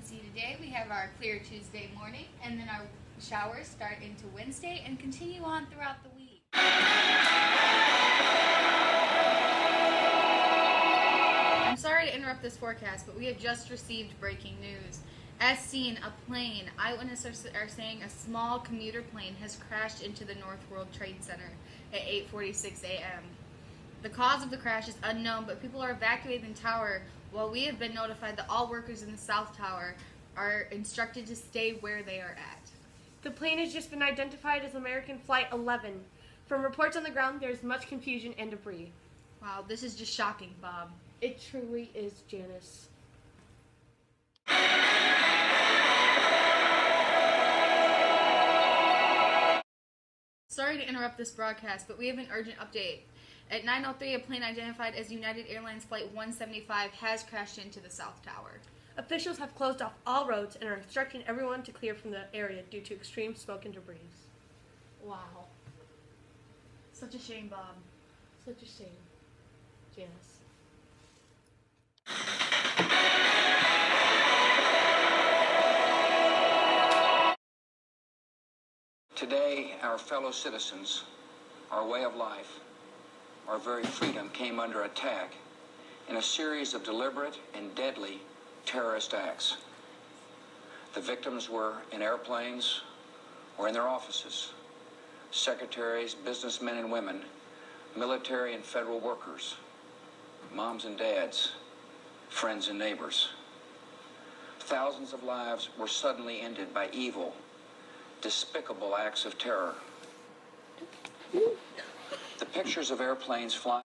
see today, we have our clear Tuesday morning, and then our showers start into Wednesday and continue on throughout the week. I'm sorry to interrupt this forecast, but we have just received breaking news. As seen, a plane, eyewitnesses are saying a small commuter plane has crashed into the North World Trade Center at 8:46 a.m. The cause of the crash is unknown, but people are evacuating the tower, while we have been notified that all workers in the South Tower are instructed to stay where they are at. The plane has just been identified as American Flight 11. From reports on the ground, there is much confusion and debris. Wow, this is just shocking, Bob. It truly is, Janice. Sorry to interrupt this broadcast, but we have an urgent update. At 9:03, a plane identified as United Airlines Flight 175 has crashed into the South Tower. Officials have closed off all roads and are instructing everyone to clear from the area due to extreme smoke and debris. Wow. Such a shame, Bob. Such a shame, Janice. Today, our fellow citizens, our way of life, our very freedom came under attack in a series of deliberate and deadly terrorist acts. The victims were in airplanes or in their offices. Secretaries, businessmen and women, military and federal workers, moms and dads, friends and neighbors. Thousands of lives were suddenly ended by evil, despicable acts of terror. The pictures of airplanes flying.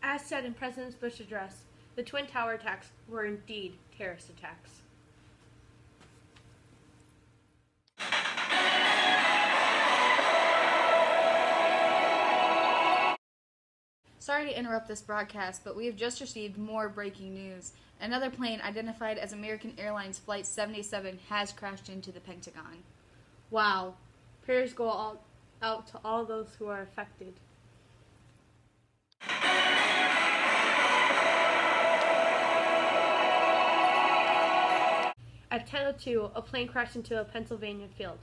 As said in President Bush's address, the Twin Tower attacks were indeed terrorist attacks. Sorry to interrupt this broadcast, but we have just received more breaking news. Another plane identified as American Airlines Flight 77 has crashed into the Pentagon. Wow. Prayers go out to all those who are affected. At 10:02, a plane crashed into a Pennsylvania field.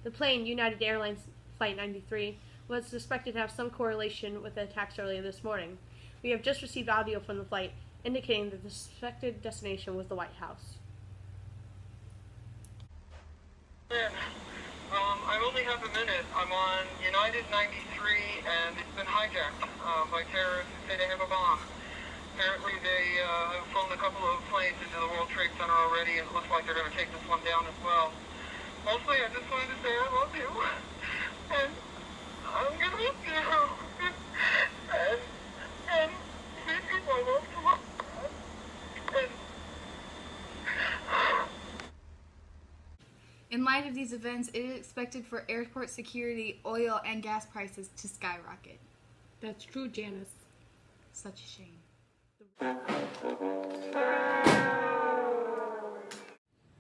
The plane, United Airlines Flight 93, was suspected to have some correlation with the attacks earlier this morning. We have just received audio from the flight indicating that the suspected destination was the White House. I only have a minute. I'm on United 93, and it's been hijacked by terrorists who say they have a bomb. Apparently they have flown a couple of planes into the World Trade Center already, and it looks like they're going to take this one down as well. Mostly, I just wanted to say I love you, and I'm going to miss you, and these people I love so much, and In light of these events, it is expected for airport security, oil, and gas prices to skyrocket. That's true, Janice. Such a shame.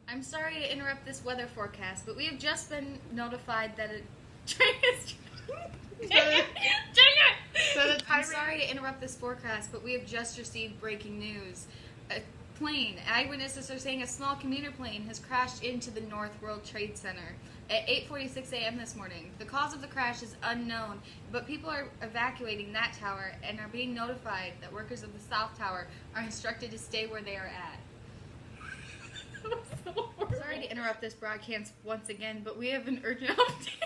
I'm sorry to interrupt this weather forecast, but we have just been notified that a train is... I'm sorry to interrupt this forecast, but we have just received breaking news. A plane, eyewitnesses are saying a small commuter plane has crashed into the North World Trade Center at 8:46 a.m. this morning. The cause of the crash is unknown, but people are evacuating that tower and are being notified that workers of the South Tower are instructed to stay where they are at. Sorry to interrupt this broadcast once again, but we have an urgent update.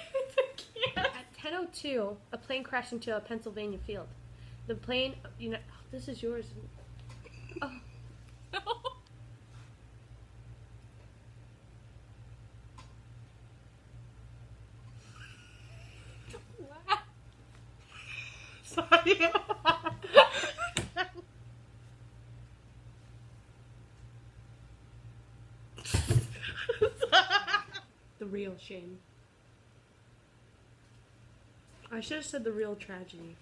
At 10:02, a plane crashed into a Pennsylvania field. The plane, this is yours. Oh. No. Sorry. The real shame. I should have said the real tragedy.